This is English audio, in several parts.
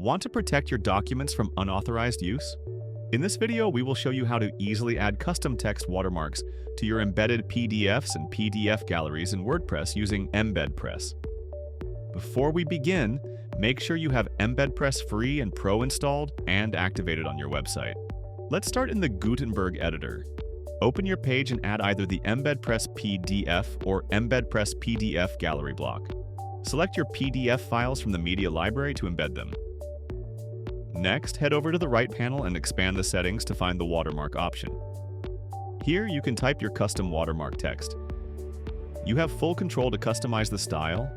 Want to protect your documents from unauthorized use? In this video, we will show you how to easily add custom text watermarks to your embedded PDFs and PDF galleries in WordPress using EmbedPress. Before we begin, make sure you have EmbedPress Free and Pro installed and activated on your website. Let's start in the Gutenberg editor. Open your page and add either the EmbedPress PDF or EmbedPress PDF gallery block. Select your PDF files from the media library to embed them. Next, head over to the right panel and expand the settings to find the watermark option. Here, you can type your custom watermark text. You have full control to customize the style,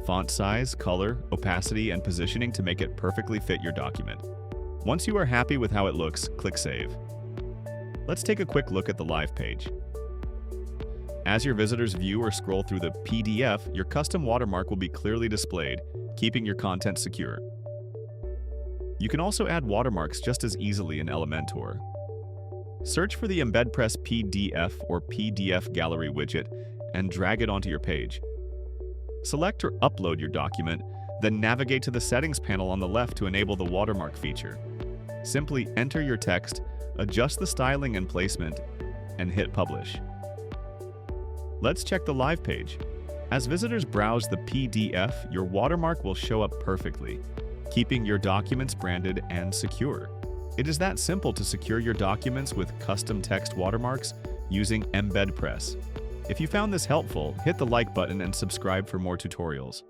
font size, color, opacity, and positioning to make it perfectly fit your document. Once you are happy with how it looks, click Save. Let's take a quick look at the live page. As your visitors view or scroll through the PDF, your custom watermark will be clearly displayed, keeping your content secure. You can also add watermarks just as easily in Elementor. Search for the EmbedPress PDF or PDF gallery widget and drag it onto your page. Select or upload your document, then navigate to the settings panel on the left to enable the watermark feature. Simply enter your text, adjust the styling and placement, and hit Publish. Let's check the live page. As visitors browse the PDF, your watermark will show up perfectly, keeping your documents branded and secure. It is that simple to secure your documents with custom text watermarks using EmbedPress. If you found this helpful, hit the like button and subscribe for more tutorials.